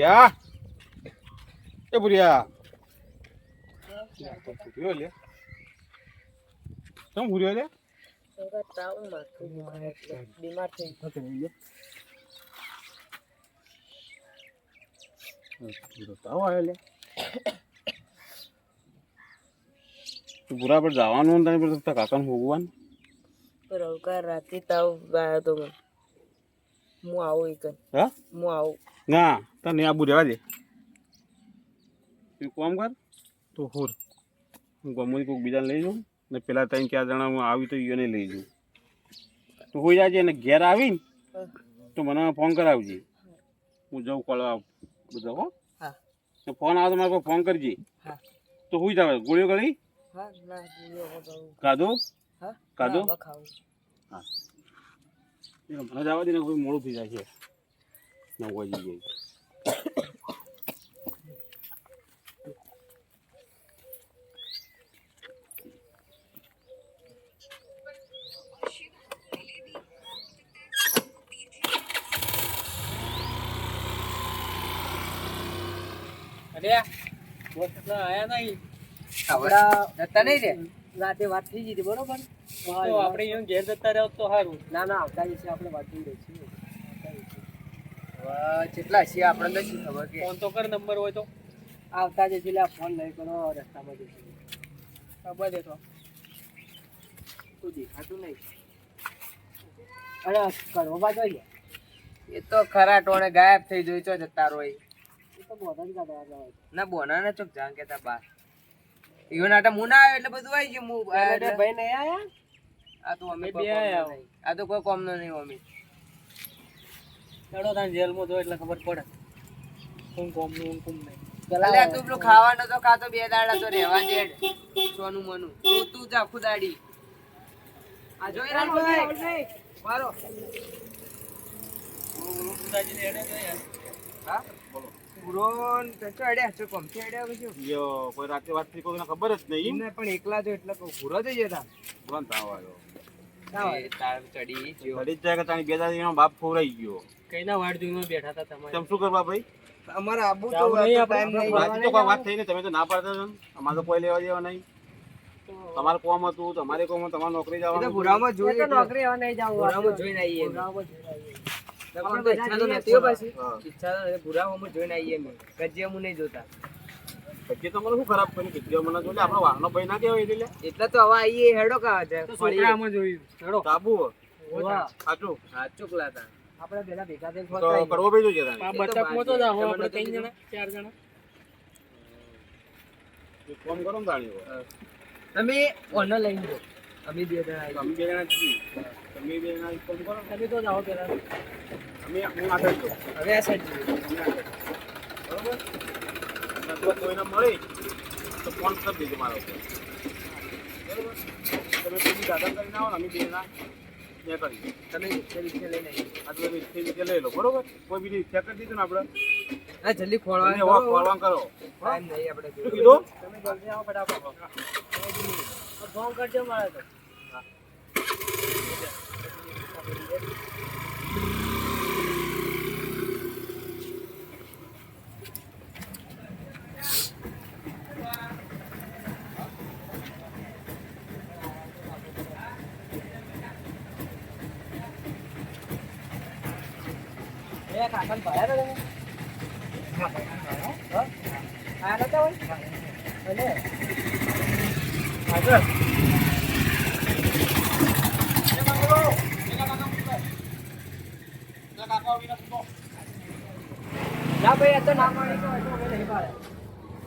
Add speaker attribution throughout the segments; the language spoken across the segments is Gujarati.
Speaker 1: ભુરિયા એ ભુરિયા ભુરિયો લે કેમ ભુરિયો લે
Speaker 2: બીમાર થઈ
Speaker 1: તાવ આવ્યો લે ભૂરા પર જવાનું તને પર કાકાને ભોગવાન
Speaker 2: રવકાર રાતે તાવ આવ્યો તો મને હું આવું એક
Speaker 1: હા
Speaker 2: હું આવું
Speaker 1: ના તને આબુ રહેવા દે તું કોમ કર તો હોર હું ગમું કોઈક બીજાને લઈ જાઉં ને પેલા 3-4 જણા હું આવી તો એને લઈ જાઉં તું હોઈ જાજે અને ઘેર આવીને તો મને ફોન કરાવજે હું જાઉં કળવા બધા હો
Speaker 2: હા
Speaker 1: ફોન આવે તો મારે ફોન કરજે
Speaker 2: હા
Speaker 1: તો હોઈ જાવ ગોળીઓ ગળી
Speaker 2: હા ના
Speaker 1: કાદો
Speaker 2: હા
Speaker 1: કાદો
Speaker 2: ખાવું
Speaker 1: હા મને જવા દે ને કોઈ મોડું થઈ જાય છે 9 વાગી જાય
Speaker 2: આયા નહીં આપડા જતા નહીં રે રાતે વાત થઈ ગઈ બરોબર તો આપણે અહીંયા ઘેર જતા રહ્યો તો સારું ના ના આવતા વિશે આપણે વાત થઈ રહી છીએ કેટલા છે આપણને શું ખબર કે ફોન તો કર નંબર હોય તો આવતા જ એટલે ફોન લઈ કરો રસ્તામાં જઈશું ખબર દે તો તું દેખાતું નહીં અરે કરો બા જોઈએ એ તો ખરા ટોણે ગાયબ થઈ જોઈ છો જતા રોય ના બોના ને ચોક જાણ કેતા બાર ઈવન આટા મુના આવ્યો એટલે બધું આવી ગયું હું ભાઈ નહીં આયા આ તો અમે બે આયા આ તો કોઈ કોમ નો નહીં અમે ચડો તાન જેલ માં જો એટલે ખબર પડે કોમ કોમ નું કોમ નહીં અલ્યા તું પેલું ખાવાનો તો ખાતો 2 દાડા તો રહેવા દે સોનું મનું તું જા ખુદાડી આ જોઈ રાખ ભાઈ મારો ખુદાજી ને એડે ગયો હા બોલો પુરોન તો અડ્યા છો કોમ થી અડ્યા પછી
Speaker 1: યો કોઈ રાતે વાત થઈ કોઈને ખબર જ નહીં
Speaker 2: ને પણ એકલા જો એટલે પૂરો થઈ જતા
Speaker 1: કોણ તાવ આવ્યો
Speaker 2: તાર ચડી
Speaker 1: ચડી જાય કે તાણી 2 દાડા એનો બાપ ફોરાઈ ગયો
Speaker 2: કઈના વાડ જોઈમાં બેઠા હતા તમારે
Speaker 1: તેમ શું કરવા ભાઈ
Speaker 2: અમારા આબુ તો ટાઈમ નહીં
Speaker 1: વાત તો કોઈ વાત થઈ ને તમે તો ના પાડતા છો અમારે તો કોઈ લેવા દેવા નહીં તમારે કોમ હતું તમારે કોમ તમારે નોકરી જવાનું
Speaker 2: તો ભુરામાં જોઈ તો નોકરી હવે નહીં જાવ ભુરામાં જોઈને આવીએ ભુરામાં જોઈને આવીએ ઈચ્છા તો નથી હો પાછી ઈચ્છા તો ભુરામાં જોઈને આવીએ મે કજ્જે હું નહીં જોતા
Speaker 1: કજ્જે તો મને શું ખરાબ કર્યું કજ્જે મને જોલે આપણો વાહનો ભાઈ ના કહેવાય
Speaker 2: એટલે તો હવે આવીએ હેડો કા છે છોકરામાં જોયું હેડો કાબુ વાહ સાચું સાચું લાતા આપણે પેલા ભેગા થઈને ફોન
Speaker 1: તો કરવો ભાઈ જોઈએ તારે
Speaker 2: આ બતકમાં તો જાવ આપણે 3 જણા 4 જણા
Speaker 1: ફોન કરો ને તાણી
Speaker 2: તમે ઓનો લઈને જો અમે 2 જણા
Speaker 1: અમે 2 જણા છીએ તમે 2 જણા ફોન કરો
Speaker 2: તમે તો જાઓ પેલા
Speaker 1: અમે હું આગળ જો
Speaker 2: હવે આ સાઈડ
Speaker 1: બરોબર નતો કોઈને મળી તો ફોન કરી દેજો મારો બરોબર તમે બીજી દાદા કરીને આવો ને અમે 2 જણા ને કરી
Speaker 2: તમે રિક્ષા લઈને
Speaker 1: આ તો રિક્ષા લઈ લો બરોબર કોઈ બીજી રિક્ષા કરી દીધું ને આપણે
Speaker 2: હા જલ્દી ખોળવા
Speaker 1: ખોળવા કરો
Speaker 2: ટાઈમ નહીં આપણે
Speaker 1: શું કીધું
Speaker 2: તમે જલ્દી આવો ફટાફટ ફોન કરજો મારે તો કાકા ભરાયા તમે હા આ નતા હોય ભલે આગળ ના ભાઈ આ તો ના પાડી તો અમે નહીં પાડે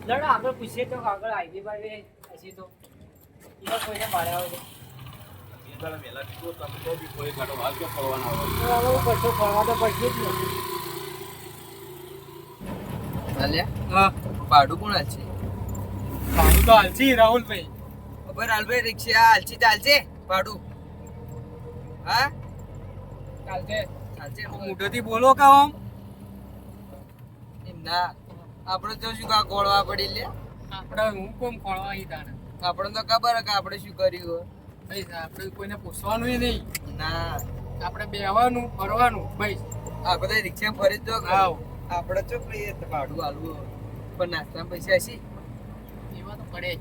Speaker 2: લડો આગળ પૂછીએ તો આગળ આઈડી ભાઈ હસી તો એમાં કોઈને પાડ્યા હોય પડશો ફરવા તો પડશે જ નથી ભાડું કોણ હાલશે ભાડું તો હાલશે રાહુલભાઈ ખબર હાલભાઈ રિક્ષા હાલશે ચાલશે ભાડું હા ચાલશે ચાલશે મોઢેથી બોલો કે આમ એમ ના આપણે તો શું કા ખોળવા પડી લે આપણે હું કોમ ખોળવા અહીં તાણે આપણે તો ખબર કે આપણે શું કર્યું ભાઈ આપણે કોઈને પૂછવાનું નહીં ના આપણે બેહવાનું ફરવાનું ભાઈ આ બધા રિક્ષા ફરી જ દો આવ આપણે ચો કહીએ તો ભાડું આલવું પણ નાસ્તા પૈસા હશે
Speaker 3: એવા તો પડે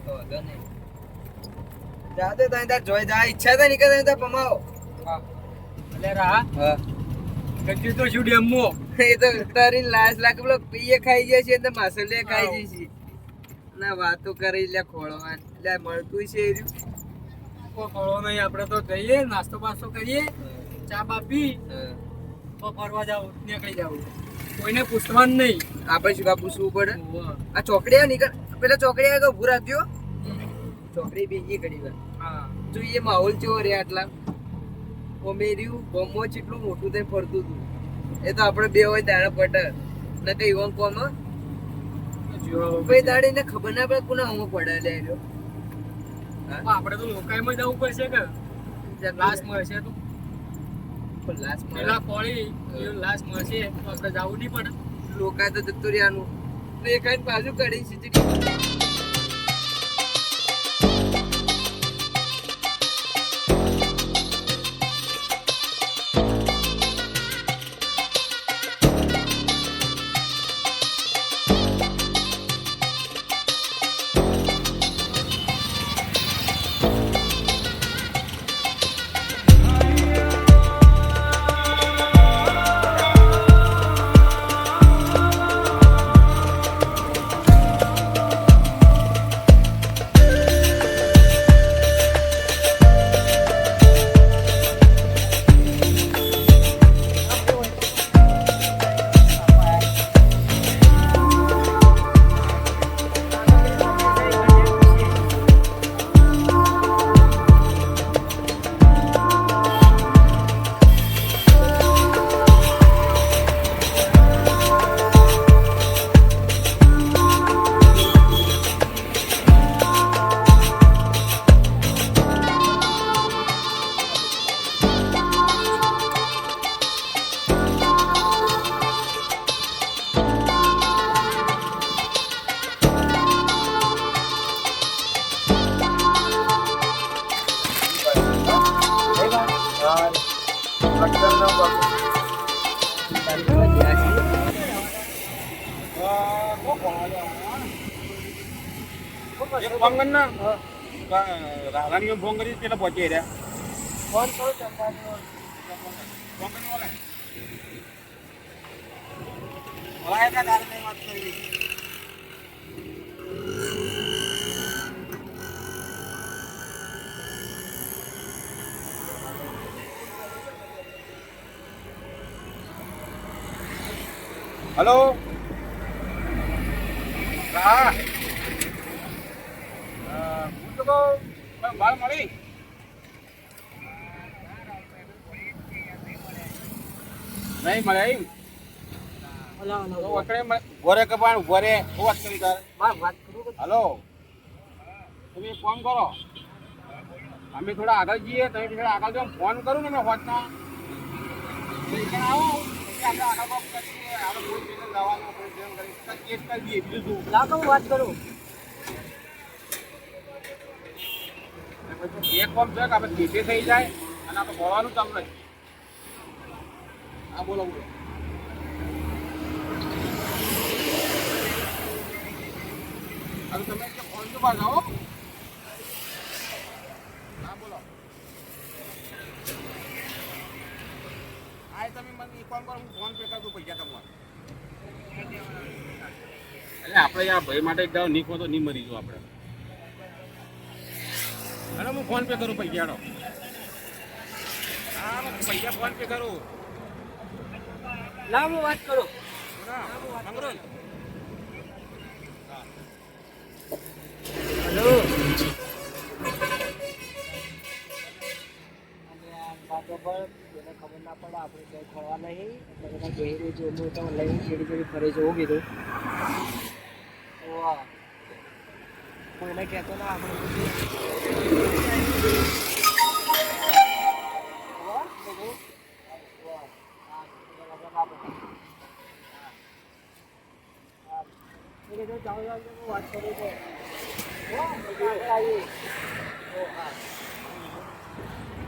Speaker 2: તો વાંધો નહીં. જા દે તને તાર જોઈ જા ઈચ્છા તો નીકળે તને તાર પમાવો.
Speaker 3: હા એટલે રા
Speaker 2: હા
Speaker 3: કચ્યું તો શું ડેમો
Speaker 2: એ તો તારી લાશ લાગે પેલો પીએ ખાઈ જાય છે ને માસલે ખાઈ જાય છે ના વાતો કરી લે ખોળવાન એટલે મળતું છે એ રહ્યું.
Speaker 3: કોઈ ફળો નહીં આપણે તો જઈએ નાસ્તો બાસ્તો કરીએ ચા બા પી તો ફરવા જાવ નીકળી જાવ કોઈને પૂછવાનું નહીં
Speaker 2: આપણે શું કા પૂછવું પડે.
Speaker 3: ઓહો.
Speaker 2: આ ચોકડી નીકળ પેલા ચોકડી આગળ ઉભું રાખજો. ચોકડી બીજી ઘડી વાર
Speaker 3: હા
Speaker 2: જો એ માહોલ કેવો રે આટલા કોમેર્યું બોમ્બો જેટલું મોટું થઈ ફરતું હતું એ તો આપણે બે હોય દાડા પટે ને કઈ ઓમ કોમ ભાઈ દાડી ને ખબર ના પડે કોના ઓમ પડે લે રહ્યો.
Speaker 3: આપણે તો લોકાઈમાં જવું પડશે કે લાશ મળશે તો
Speaker 2: પણ લાસ્ટ
Speaker 3: પેલા કોળી લાશ મળશે તો આપણે જવું નહીં પડે
Speaker 2: લોકા તો જતું રહ્યાનું તો એ કઈ બાજુ કરી સીધી
Speaker 1: રાધાની ફોન કરી કેટલા પહોંચી રહ્યા
Speaker 2: ફોન કરો ચંપાનો
Speaker 1: ફોન કરી બોલે બોલાય કા તારે નહીં વાત કરી હેલો હા બાર મળી નહીં મળે એમ ભોરે કપાણ ભોરે વાત કરી તારે હલો તમે એક ફોન કરો અમે થોડા આગળ જઈએ તમે થોડા આગળ જો ફોન કરું ને મેં હોટના આવો આપણે આગળ વાત કરીએ આપણે કોઈ સ્ટેશન જવાનું કોઈ ટ્રેન કરી કેસ કરી દઈએ બીજું શું
Speaker 2: લાગો વાત કરું
Speaker 1: પછી એક ફોર્મ છે કે આપણે કેસે થઈ જાય અને આપણે બોલવાનું કામ નથી હા બોલો બોલો હવે તમે ફોન તો પાસ આવો હા બોલો હા તમે મને ફોન કરો હું ફોન પે કરું પૈસા તમારે એટલે આપણે આ ભાઈ માટે એક દાવ નીકળો તો નહીં મરીશું આપણે અરે હું ફોન પે કરું પૈસાનો હા હું પૈસા ફોન પે કરું
Speaker 2: લાવ હું વાત કરું
Speaker 1: મંગરોલ
Speaker 2: હેલો ખબર ના પડે આપણે ક્યાંય ખોળવા નહીં એટલે બધા ગહેરી જો હું તો લઈને ચીડી ચીડી ફરે જવું કીધું વાહ કોઈને કહેતો ના આપણે વાત કરું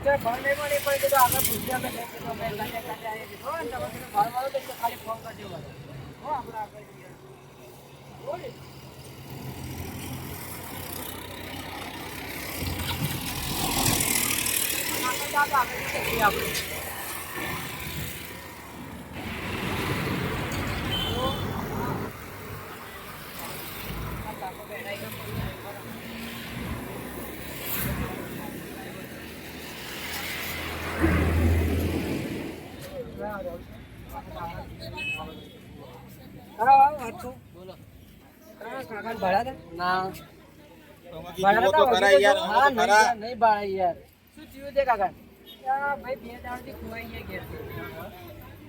Speaker 2: તો ચાલ ભાવ નહીં મળે પણ કીધું આગળ પૂછ્યા અમે કઈ કીધું અમે કાલે આવીએ કીધું હો ને તમે કીધું ભાવ વાળો તો ખાલી ફોન કરજો મને હો આપણે આગળ જઈએ હો ને આગળ જઈએ આપણે નહીં બાળા યાર શું થયું તે કાકા ભાઈ 2 દાડાથી ખોવાઈ ગયા ઘેરથી.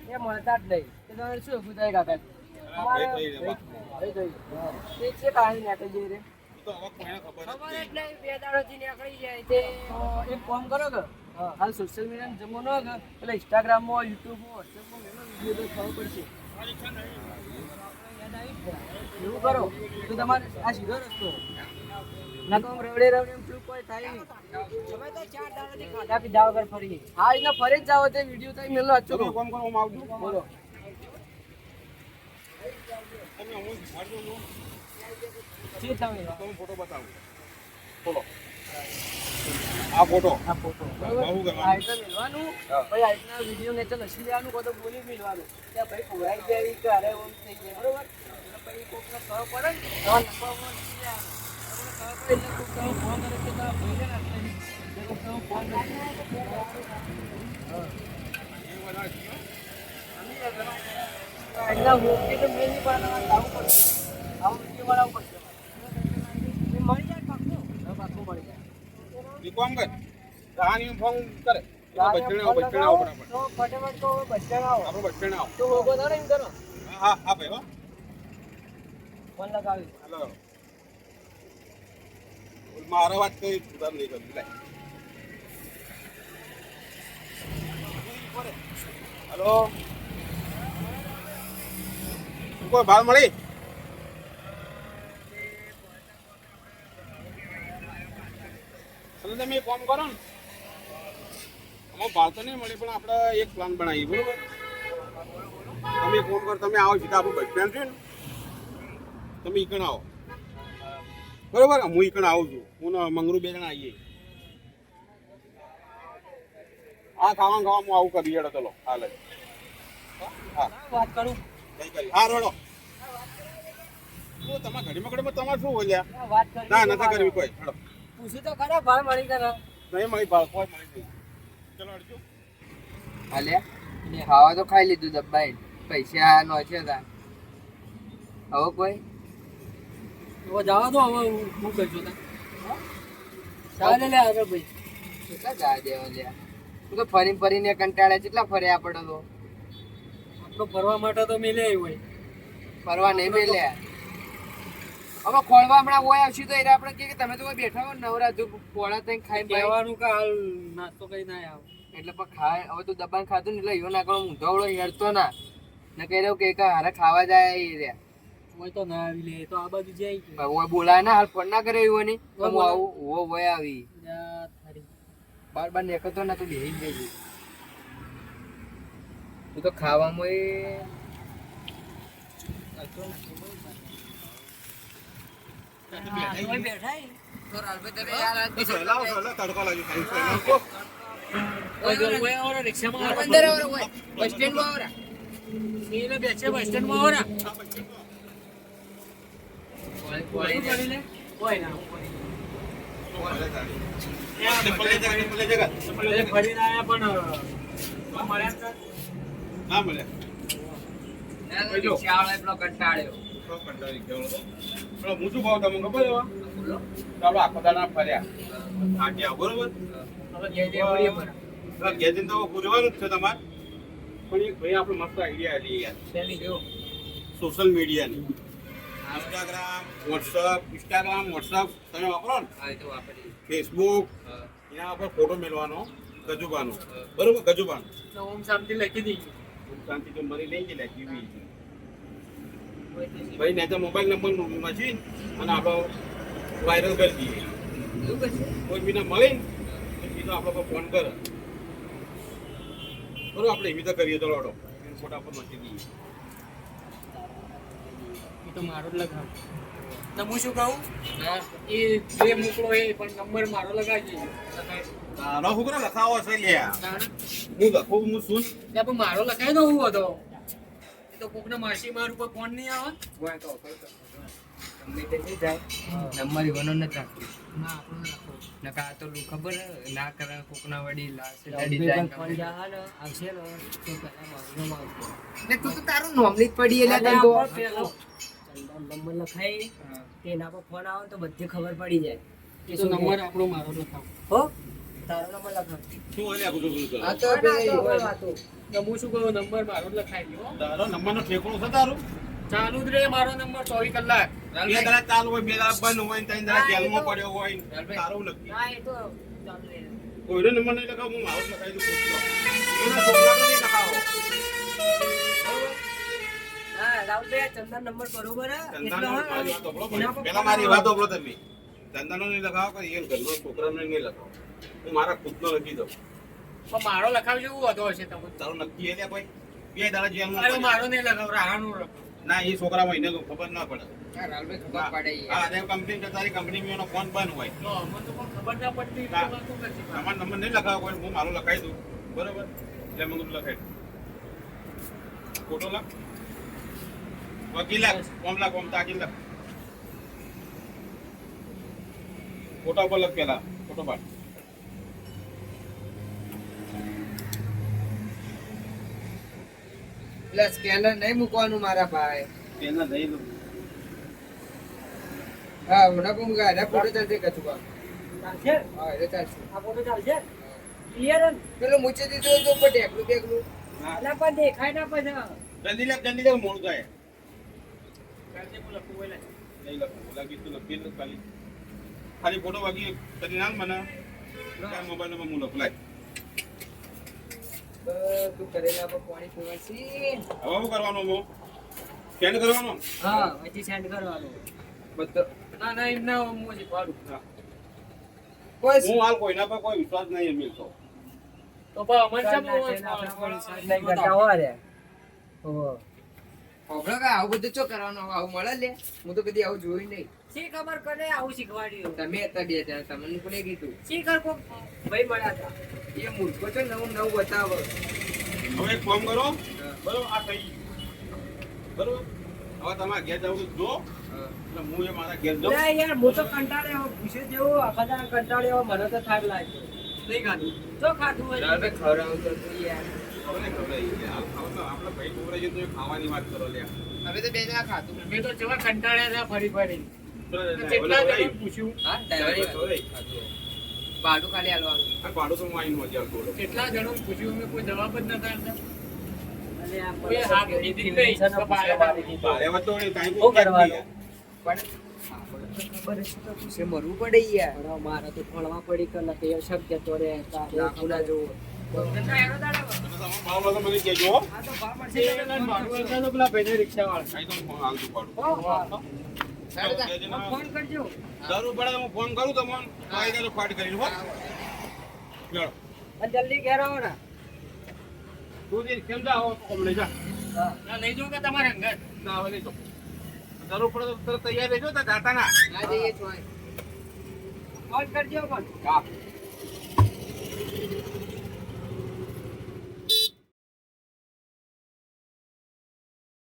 Speaker 2: એ મળતા જ નહીં તો તમારે શું ઊભું થાય કાકા અમારે તે છે કાંઈ નીકળી જઈ રે ખબર એટલે 2 દાડાથી નીકળી જાય તે એક કામ કરો કે હાલ સોશિયલ મીડિયાનો જમાનો હોય કે એટલે ઇન્સ્ટાગ્રામમાં યુટ્યુબમાં વોટ્સએપમાં એનો વિડીયો તો ખબર પડશે એવું કરો તો તમારે આ સીધો રસ્તો ના તો આમ રવડે રવડે પેલું કોઈ થાય નહીં તમે તો 4 દાડાથી ખાધા પીધા વગર ફરીએ હા એના ફરી જ જાઓ તે વિડીયો તો મેલો અચ્છો
Speaker 1: કામ કરો હું આવજો
Speaker 2: બોલો
Speaker 1: તમે હું મારજો હું
Speaker 2: જી તમે
Speaker 1: તમે ફોટો બતાવો બોલો આ ફોટો
Speaker 2: બહુ
Speaker 1: બહુ
Speaker 2: કરવાનું આ એટલે મેલવાનું ભાઈ આજના વિડીયો ને ચાલ હસી લેવાનું કોઈ તો બોલી મેલવાનું ત્યાં ભાઈ ખોરાઈ જાય કે અરે ઓમ થઈ જાય બરોબર એટલે ભાઈ કોકને ખબર પડે ને તો નફામાં હસી લેવાનું આપણે ખબર પડે એટલે કોક ફોન કરે કે તારા ભાઈ છે ને એટલે આજના મોટી તો મેં નહીં બનાવવા લાવવું પડશે આવું વિડીયો બનાવવું પડશે મળી જાય પાકું પાકું મળી જાય
Speaker 1: કામ કર કહાની ફોન કરે બચ્ચણ આવો ફટાફટ
Speaker 2: તો ફટાફટ તો બચ્ચણ આવો
Speaker 1: આપણો બચ્ચણ આવો
Speaker 2: તો હોગો ના એમ કરો
Speaker 1: હા હા ભાઈ હો
Speaker 2: ફોન લગાવી
Speaker 1: હેલો મારો વાત કઈ સુધાર નહીં કરું લે હેલો કોઈ ભાવ મળી એટલે તમે ફોન કરો ને અમારે ભાવ તો નહીં મળી પણ આપણે એક પ્લાન બનાવીએ બરોબર તમે ફોન કરો તમે આવો સીધા આપણું બસ સ્ટેન્ડ છે ને તમે ઈકણ આવો બરોબર હું ઈકણ આવું છું હું ને મંગરૂ 2 જણા આવીએ હા ખાવા હું આવું કરી હેડો ચલો હાલે હા
Speaker 2: વાત કરું
Speaker 1: કઈ કરી હા રોડો તમારા ઘડીમાં તમારે શું બોલ્યા
Speaker 2: વાત કરી
Speaker 1: ના નથી કરવી કોઈ હેડો
Speaker 2: પૂછ્યું તો ખરા ભાવ મળી કરે
Speaker 1: નહીં મળી ભાવ કોઈ મળી નહીં ચલો અડજો
Speaker 2: હાલે ખાવા તો ખાઈ લીધું દબાઈ પૈસા નો છે તા હવે કોઈ હવે જવા દો હવે હું કરજો તા ચાલે લે અરે ભાઈ કેટલા જા દેવા લે તું તો ફરીને કંટાળે કેટલા ફર્યા પડો તો આપણો ફરવા માટે તો મેલે હોય ફરવા નહીં મેલે હવે ખોળવા હમણાં હોય આવશું તો આપણે કે તમે તો બેઠા હો નવરા તું પોળા તઈ ખાઈ કહેવાનું કે હાલ નાસ્તો કઈ ના આવ એટલે પણ ખાય હવે તું દબાણ ખાધું ને એટલે યો ના કરો ઊંધવડો હેડતો ના ને કહી રહ્યો કે હારે ખાવા જાય એ રે હોય તો ના આવી લે તો આ બાજુ જાય ઓય બોલાય ના હાલ ફોન ના કરે એવું નહીં તો હું આવું ઓ હોય આવી બાર નીકળતો ના તું બેહી જઈ તું તો ખાવામાં
Speaker 1: ના મળે
Speaker 2: કંટાળ્યો
Speaker 1: હું શું ભાવ તમને ખબર એવા ચાલો આખો દાડા ફર્યા આટ્યા બરોબર ગેજિન તો પૂરવાનું જ છે તમારે પણ એક ભાઈ આપણે મસ્ત આઈડિયા લઈએ યાર સોશિયલ મીડિયાની ઇન્સ્ટાગ્રામ વોટ્સઅપ તમે વાપરો ને ફેસબુક એના પર ફોટો મેળવાનો ગજુબાનો બરોબર ગજુબાનો
Speaker 2: ઓમ શાંતિ લખી દી
Speaker 1: શાંતિ તો મરી લઈ ગયેલા કેવી ભાઈ ને તો મોબાઈલ નંબર મશીન અને આપણે વાયરલ કરી દઈએ કોઈ બીના મળે ને એ તો આપણે ફોન કરે બરોબર, આપણે એવી તો કરીએ. ચલો હડો ફોટા પર નોંધી દઈએ.
Speaker 3: એ તો મારો જ લગાવ. તો હું શું કહું, એ જે મોકલો એ પણ નંબર મારો લગાવજે.
Speaker 1: તારો છોકરો લખાવો છે લ્યા. હું લખું હું શું
Speaker 3: એટલે પણ મારો લખાઈ દો હું હતો. એ તો કોકને માસી મારું કોઈ ફોન નહીં આવે.
Speaker 2: ગમે તે થઈ જાય નંબર ઈવાનો નથી રાખતી.
Speaker 3: ના આપણો રાખો.
Speaker 2: નકા આ તો ખબર ના કરે કોકના વડી લાશે
Speaker 3: ફોન જાહા ને આવશે ને તો પહેલા મારું નામ આવશે.
Speaker 2: ને તું તો તારું નોમલી જ પડી એટલે તને તો
Speaker 4: પેલો નંબર લખાય તેના પર ફોન આવે તો બધી ખબર પડી જાય.
Speaker 3: એ તો નંબર આપણો મારો લખાવ.
Speaker 4: હો તારો નંબર લખાવ.
Speaker 1: શું અલ્યા બધું બધું કરો?
Speaker 2: આ તો પેલી
Speaker 4: વાતો
Speaker 3: તો હું શું કહું, નંબર મારો જ લખાઈ દો.
Speaker 1: તારો નંબરનો ઠેકોણો છે તારું?
Speaker 3: ચાલુ જ રે મારો નંબર 24 કલાક.
Speaker 1: બે દાડા ચાલુ હોય, બે દાડા બંધ હોય, ત્રણ દાડા જેલમાં પડ્યો હોય. તારું લખી
Speaker 4: હા એ તો ચાલુ રહે.
Speaker 1: કોઈનો નંબર નહીં લખાવો, હું મારો જ લખાઈ દઉં. એના છોકરાનો નહીં લખાવો.
Speaker 4: હા રાહુલભાઈ ચંદન નંબર બરોબર હે
Speaker 1: ધંધાનો મારી વાત સાંભળો
Speaker 4: એના
Speaker 1: ભાઈ.
Speaker 4: પર
Speaker 1: પહેલા મારી વાત સાંભળો તમે. ધંધાનો નહીં લખાવો કે એ ઘરનો છોકરાનો નહીં લખાવો. હું મારા ખુદનો લખી દઉં.
Speaker 3: પણ મારો લખાવજો એવું હતો હશે તમે.
Speaker 1: તારું નક્કી એટલે કોઈ બે દાડા જેલમાં
Speaker 3: અરે
Speaker 1: પડ્યો.
Speaker 3: મારો નહીં લખાવ, રાહાનો લખાવ.
Speaker 1: ના એ છોકરામાં એને ખબર ના પડે.
Speaker 2: હા, રાહુલભાઈ ખબર પડે યાર.
Speaker 1: હા, અને કંપની તો તારી કંપનીમાં એનો ફોન બંધ હોય.
Speaker 3: તો અમને તો પણ ખબર ના પડતી
Speaker 1: હા.
Speaker 3: તો શું કરશે?
Speaker 1: તમારો નંબર નહીં લખાવો કોઈ, હું મારો લખાઈ દઉં. બરોબર, એટલે મને લખાઈ દઉં. ફોટો લખ, વકીલ લખ, કોમ લખ, કોમ તાકી લખ. ફોટા પર લખ પેલા, ફોટો પાડ.
Speaker 2: એટલે સ્કેનર નહીં મૂકવાનું મારા ભાઈ.
Speaker 1: પેલા દઈ દઉં.
Speaker 2: હા હમણાં પણ ગાડા ફોટો ચાલશે કચું
Speaker 4: ચાલશે
Speaker 2: હા એટલે ચાલશે.
Speaker 4: આ ફોટો ચાલશે ક્લિયર હે ને?
Speaker 2: પેલો મૂચી દીધો તો ઉપર ઢેકલું ઢેકલું.
Speaker 1: હા,
Speaker 4: આના પર દેખાય ના પછી
Speaker 1: જલ્દી લખ, મોડું થાય.
Speaker 3: કાલથી હું લખું બોલે.
Speaker 1: નહીં લખું, લાગી તું લખી દે ખાલી. ખાલી ફોટો વાગી કરી નાખ મને. મોબાઈલ નંબર હું લખું લાય.
Speaker 2: તું કરેલા પર પાણી પીવાસી.
Speaker 1: હવે શું કરવાનું હું? સ્કેન કરવાનો?
Speaker 4: હા પછી સેન્ડ કરવાનું.
Speaker 2: બધો
Speaker 3: ના ના એમ ના હું શીખવાડું.
Speaker 2: બસ
Speaker 1: હું હાલ કોઈના પર કોઈ વિશ્વાસ નહીં મિલતો.
Speaker 3: તો પણ અમને કેમ
Speaker 4: આપણા પર વિશ્વાસ નહીં કરતા હોય રે. ઓહો.
Speaker 2: હોભળો કે આવું બધું ચો કરવાનું આવું મળે લે. હું તો કદી આવું જોયું નહીં.
Speaker 4: શી ખબર કને આવું શીખવાડ્યું.
Speaker 2: તમે હતા બે જણા તમને કોને કીધું?
Speaker 4: શી ખબર કોક ભાઈ મળ્યા હતા.
Speaker 2: એ મૂર્ખો છે નવું નવું બતાવો.
Speaker 1: હવે એક કામ કરો, બરોબર આ થઈ ગયું. બરોબર, હવે તમારે ઘેર જવું તો જો, એટલે હું એ મારા ઘેર જાઉં.
Speaker 4: લે યાર હું તો કંટાળ્યો પૂછે જેવું આખા દાડા કંટાળ્યો મને તો થાક લાગ્યો.
Speaker 3: નહીં ખાધું.
Speaker 4: તો ખાધું હોય
Speaker 2: ચાલ ભાઈ ખવડાવું તો તું યાર.
Speaker 1: આપણે ખવડાવી દઈએ. આપણે ભાઈ છોકરા છે તો એ ખાવાની વાત કરો લે.
Speaker 2: હવે તો બે જણા ખાતું.
Speaker 3: મેં તો જેવા કંટાળ્યા હતા ફરી ફરી.
Speaker 1: ઓલા
Speaker 3: કેટલા
Speaker 1: ઓલા
Speaker 3: જણને પૂછ્યું?
Speaker 2: હા ડ્રાઈવર ભાડું ખાલી આલવાનું.
Speaker 1: આ ભાડું તો હું આવીને મજા આવતો હતો.
Speaker 3: કેટલા જણને પૂછ્યું, મેં કોઈ જવાબ જ નતા આપતા.
Speaker 4: અને આ
Speaker 3: કોઈ હા કીધી જ નહીં. તો બારે
Speaker 4: મારી દીધો.
Speaker 1: ભારે વાત તો એ કાંઈ
Speaker 4: શું કરવાનું?
Speaker 1: નહીં.
Speaker 2: પણ ખબર હશે તો પૂછે મરવું પડે યાર.
Speaker 4: પણ મારે તો ફળવા પડી કે નથી એ શબ્દ જતો રે
Speaker 2: લાખો ના જોવો.
Speaker 1: તમે તમારા ભાવમાં તો મને કહેજો હો.
Speaker 3: તો પેલા ભાઈને રિક્ષાવાળા.
Speaker 1: કાંઈ તો હું હાલ દઉં ભાડું.
Speaker 2: ચાલો તા.
Speaker 1: કહેજો ને.
Speaker 4: ફોન કરજો.
Speaker 1: જરૂર પડે તો હું ફોન કરું તમને. આવી જાય તો ફાટ કરીને હો. ચાલો.
Speaker 4: અને જલ્દી ઘેર આવો ને.
Speaker 1: તું જે કેમ જાઓ હમણાં જા.
Speaker 4: હા.
Speaker 3: ના, લઈ જાઓ કે તમારે અંગત?
Speaker 1: ના હવે નહીં તો. જરૂર પડે તો તરત તૈયાર રહેજો તો જાતા ના.
Speaker 2: ના જઈએ છો.
Speaker 4: ફોન કરજો પણ.
Speaker 1: હા.